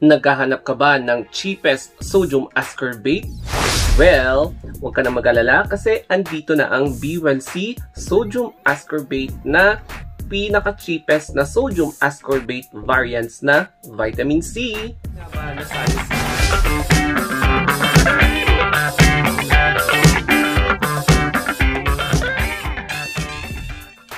Naghahanap ka ba ng cheapest sodium ascorbate? Well, huwag ka na mag-alala kasi andito na ang B-Well-C sodium ascorbate na pinaka-cheapest na sodium ascorbate variants na vitamin C.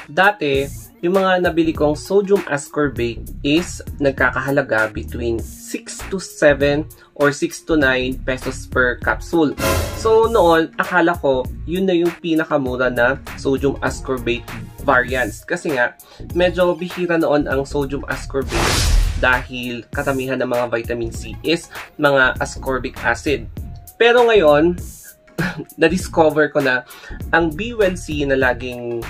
Dati, yung mga nabili kong sodium ascorbate is nagkakahalaga between 6 to 7 or 6 to 9 pesos per capsule. So noon, akala ko yun na yung pinakamura na sodium ascorbate variants. Kasi nga, medyo bihira noon ang sodium ascorbate dahil katamihan ng mga vitamin C is mga ascorbic acid. Pero ngayon, na-discover ko na ang B-Well-C na laging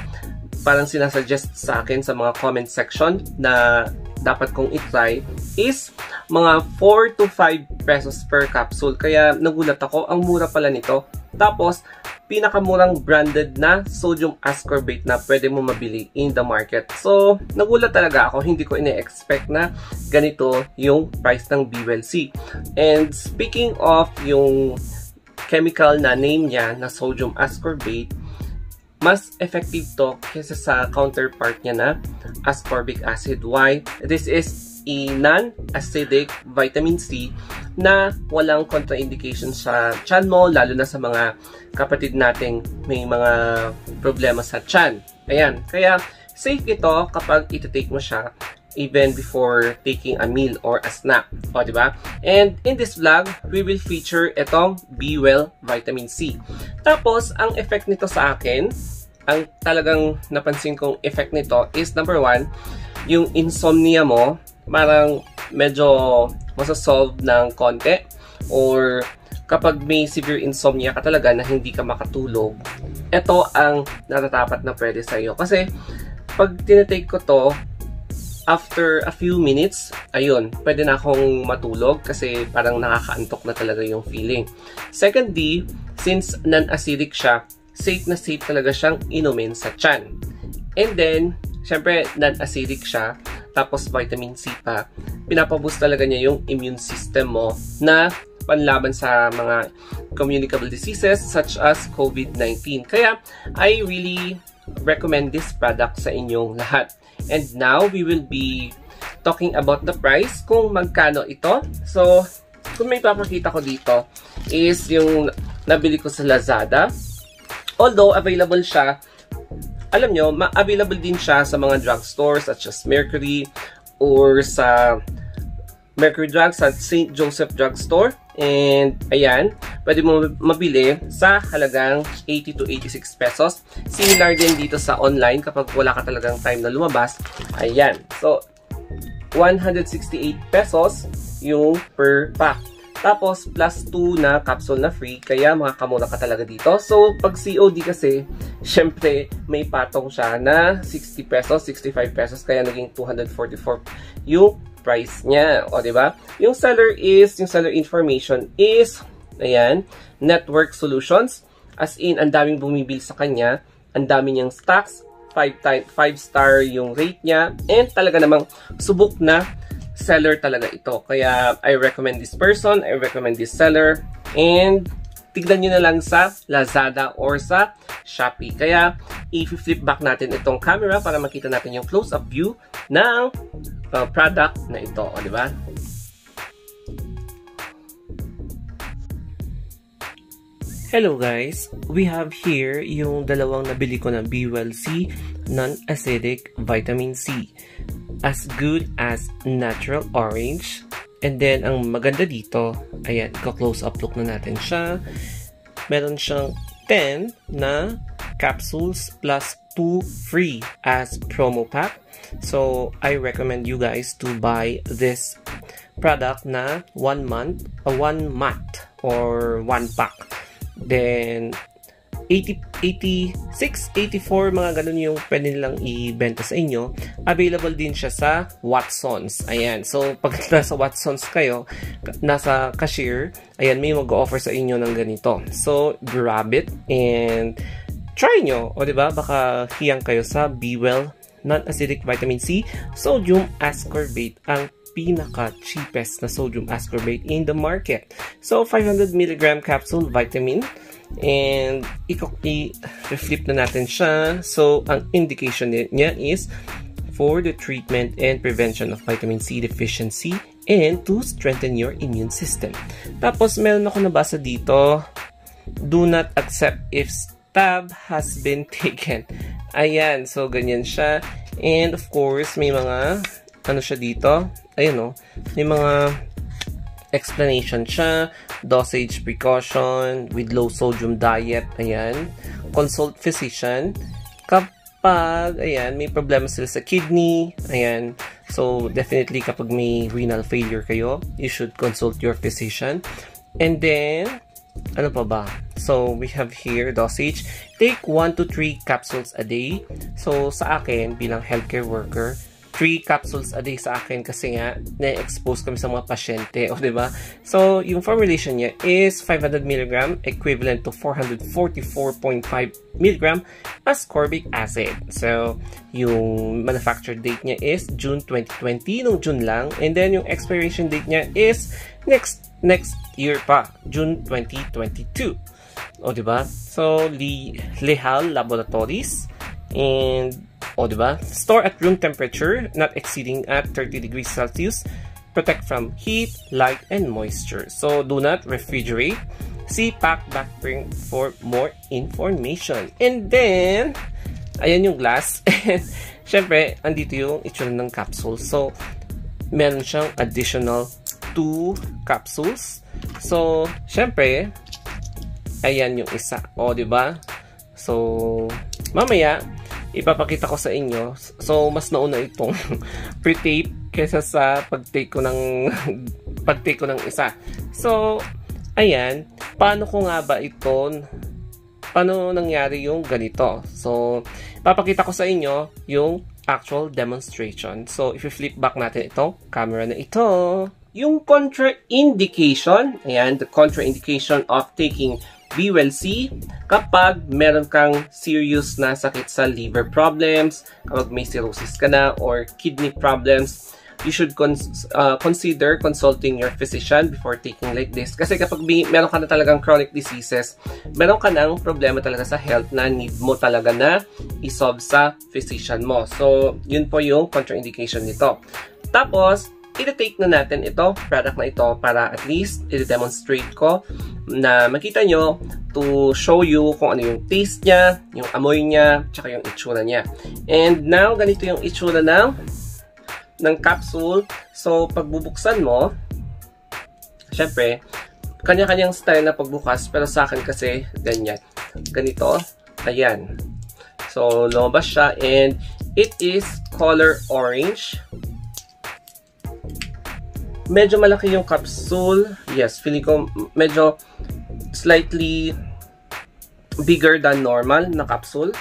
parang sinasuggest sa akin sa mga comment section na dapat kong itry is mga 4 to 5 pesos per capsule. Kaya nagulat ako, ang mura pala nito. Tapos, pinakamurang branded na sodium ascorbate na pwede mo mabili in the market. So, nagulat talaga ako. Hindi ko ine-expect na ganito yung price ng B-Well-C. And speaking of yung chemical na name niya na sodium ascorbate, mas effective to kaysa sa counterpart niya na ascorbic acid. Why? This is a non-acidic vitamin C na walang contraindication sa tiyan mo, lalo na sa mga kapatid nating may mga problema sa tiyan. Ayan. Kaya safe ito kapag iti-take mo siya even before taking a meal or a snack. O, diba? And in this vlog, we will feature itong B-Well Vitamin C. Tapos, ang effect nito sa akin, ang talagang napansin kong effect nito is number 1, yung insomnia mo, parang medyo masasolve ng konti. Or kapag may severe insomnia ka talaga na hindi ka makatulog, ito ang natatapat na pwede sa iyo. Kasi pag tinitake ko to, after a few minutes, ayun, pwede na akong matulog kasi parang nakakaantok na talaga yung feeling. Secondly, since non-acidic siya, safe na safe talaga siyang inumin sa tiyan. And then, syempre, non-acidic siya, tapos vitamin C pa. Pinapaboost talaga niya yung immune system mo na panlaban sa mga communicable diseases such as COVID-19. Kaya, I really recommend this product sa inyong lahat. And now, we will be talking about the price, kung magkano ito. So, kung may papakita ko dito, is yung nabili ko sa Lazada. Although, available siya, alam nyo, available din siya sa mga drugstores such as Mercury or sa Mercury Drugs at St. Joseph Drugstore. And, ayan, pwede mo mabili sa halagang 80 to 86 pesos. Similar din dito sa online kapag wala ka talagang time na lumabas. Ayan. So, 168 pesos yung per pack. Tapos, plus 2 na capsule na free. Kaya, makakamura ka talaga dito. So, pag COD kasi, syempre, may patong siya na 60 pesos, 65 pesos. Kaya, naging 244 yung price niya. O, diba? Yung seller information is, ayan, Network Solutions. As in, ang daming bumibili sa kanya. Ang dami niyang stocks. 5-star yung rate niya. And talaga namang subok na seller talaga ito. Kaya, I recommend this person. I recommend this seller. And, tignan nyo na lang sa Lazada or sa Shopee. Kaya, i-flip back natin itong camera para makita natin yung close-up view ng product na ito. O, diba? Hello guys! We have here yung dalawang nabili ko na B-Well-C non-acidic vitamin C. As good as natural orange. And then, ang maganda dito, ayan, close up look na natin siya. Meron siyang 10 na capsules plus 2 free as promo pack. So, I recommend you guys to buy this product na 1 month, 1 mat or 1 pack. Then, 86, 84, mga ganun yung pwede nilang i-benta sa inyo. Available din siya sa Watsons. Ayan. So, pag nasa Watsons kayo, nasa cashier, ayan, may mag-offer sa inyo ng ganito. So, grab it and try nyo. O, diba? Baka hiyang kayo sa B-Well non-acidic vitamin C, sodium ascorbate, ang pinaka-cheapest na sodium ascorbate in the market. So, 500 mg capsule vitamin. And, i-flip na natin siya. So, ang indication niya is for the treatment and prevention of vitamin C deficiency and to strengthen your immune system. Tapos, meron ako nabasa dito, do not accept if tab has been taken. Ayan, so ganyan siya. And of course, may mga, ano siya dito? Ayan o, may mga explanation siya. Dosage precaution with low sodium diet. Ayan. Consult physician. Kapag, ayan, may problema sila sa kidney. Ayan. So, definitely kapag may renal failure kayo, you should consult your physician. And then, ano pa ba? So, we have here dosage. Take 1 to 3 capsules a day. So, sa akin, bilang healthcare worker, 3 capsules a day sa akin kasi nga, na-expose kami sa mga pasyente. O, diba? So, yung formulation niya is 500 mg, equivalent to 444.5 mg ascorbic acid. So, yung manufacture date niya is June 2020, nung June lang. And then, yung expiration date niya is next year pa, June 2022. O, diba? So, Lehal Laboratories. And, o, diba? Store at room temperature, not exceeding at 30 degrees Celsius. Protect from heat, light, and moisture. So, do not refrigerate. See pack backprint for more information. And then, ayan yung glass. And, syempre, andito yung itsura ng capsule. So, meron siyang additional 2 capsules. So, syempre, ayan yung isa. O, diba? So, mamaya, ipapakita ko sa inyo. So, mas nauna itong pre-tape kaysa sa pag-take ko ng isa. So, ayan. Paano ko nga ba ito? Paano nangyari yung ganito? So, papakita ko sa inyo yung actual demonstration. So, if you flip back natin ito, camera na ito. Yung contraindication, ayan, the contraindication of taking B-Well-C kapag meron kang serious na sakit sa liver problems, kapag may cirrhosis ka na, or kidney problems, you should consider consulting your physician before taking like this. Kasi kapag meron ka na talagang chronic diseases, meron ka ng problema talaga sa health na need mo talaga na isolve sa physician mo. So, yun po yung contraindication nito. Tapos, i-take na natin ito, product na ito, para at least i-demonstrate ko na makita nyo to show you kung ano yung taste niya, yung amoy niya, tsaka yung itsura niya. And now, ganito yung itsura ng capsule. So, pagbubuksan mo, syempre, kanya-kanyang style na pagbukas, pero sa akin kasi, ganyan. Ganito, ayan. So, lumabas siya, and it is color orange. Medyo malaki yung capsule. Yes, feeling ko medyo slightly bigger than normal na capsule.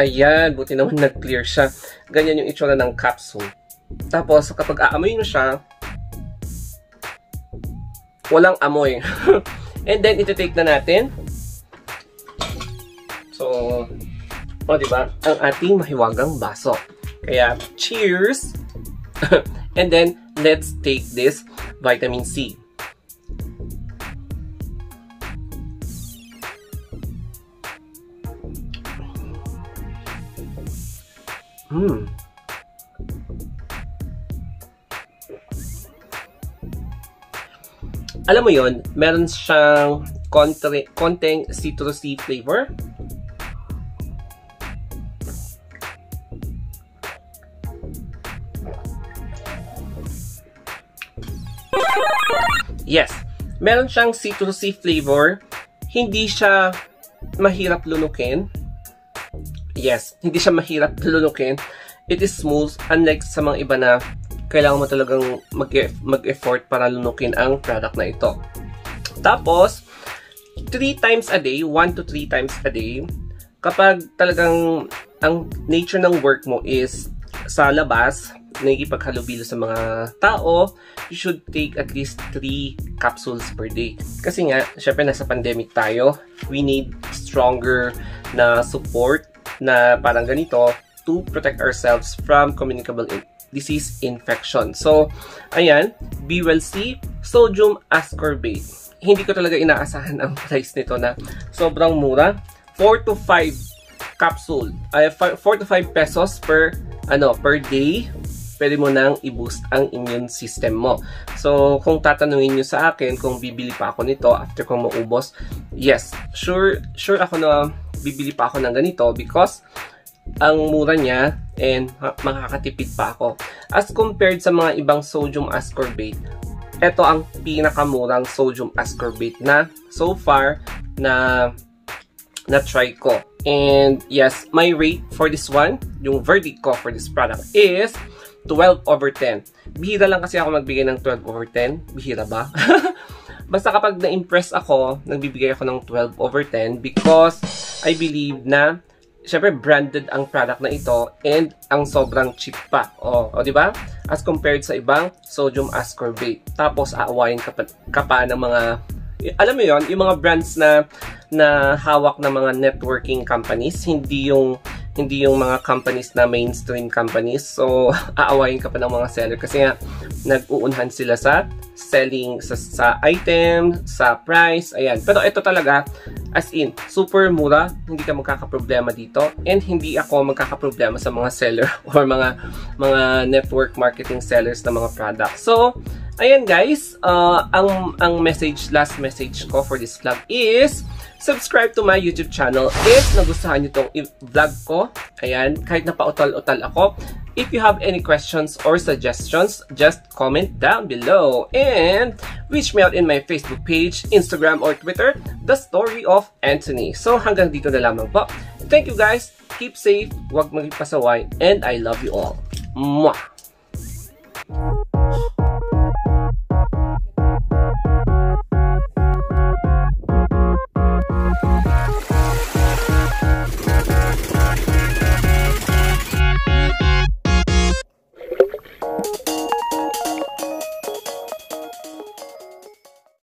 Ayan, buti naman nag-clear siya. Ganyan yung itsura ng capsule. Tapos, kapag aamoy nyo siya, walang amoy. And then, iti-take na natin. So, o, diba? Ang ating mahiwagang baso. Kaya, cheers! And then, let's take this vitamin C. Alam mo yon, meron siyang konting citrusy flavor. Yes, meron siyang citrusy flavor. Hindi siya mahirap lunukin. Yes, hindi siya mahirap lunukin. It is smooth, unlike sa mga iba na kailangan mo talagang mag-effort para lunukin ang product na ito. Tapos, 3 times a day, 1 to 3 times a day, kapag talagang ang nature ng work mo is sa labas, nakikipaghalubilo sa mga tao, you should take at least 3 capsules per day. Kasi nga, syempre nasa pandemic tayo, we need stronger na support na parang ganito to protect ourselves from communicable disease infection. So, ayan, BWellC sodium ascorbate. Hindi ko talaga inaasahan ang price nito na sobrang mura. 4 to 5 capsule. 4 to 5 pesos per day. Pwede mo nang i-boost ang immune system mo. So, kung tatanungin nyo sa akin kung bibili pa ako nito after kong maubos, yes, sure ako na bibili pa ako ng ganito because ang mura niya and makakatipid pa ako. As compared sa mga ibang sodium ascorbate, ito ang pinakamurang sodium ascorbate na so far na try ko. And yes, my rate for this one, yung verdict ko for this product is 12/10. Bihira lang kasi ako magbigay ng 12/10. Bihira ba? Basta kapag na-impress ako, nagbibigay ako ng 12/10 because I believe na syempre branded ang product na ito and ang sobrang cheap pa. O di ba? As compared sa ibang sodium ascorbate. Tapos aawayin ka pa ng mga, alam mo yon, yung mga brands na hawak ng mga networking companies, hindi yung mga companies na mainstream companies. So, aawayin ka pa ng mga seller kasi nga nag-uunhan sila sa selling, sa item, sa price, ayan. Pero ito talaga, as in, super mura, hindi ka magkakaproblema dito, and hindi ako magkakaproblema sa mga seller or mga network marketing sellers ng mga products. So, ayan guys, ang last message ko for this vlog is subscribe to my YouTube channel if nagustuhan nyo itong vlog ko. Ayan, kahit na pautal-utal ako. If you have any questions or suggestions, just comment down below. And reach me out in my Facebook page, Instagram, or Twitter, The Story of Anthony. So hanggang dito na lamang po. Thank you guys. Keep safe, huwag maging pasaway, and I love you all. Mwah!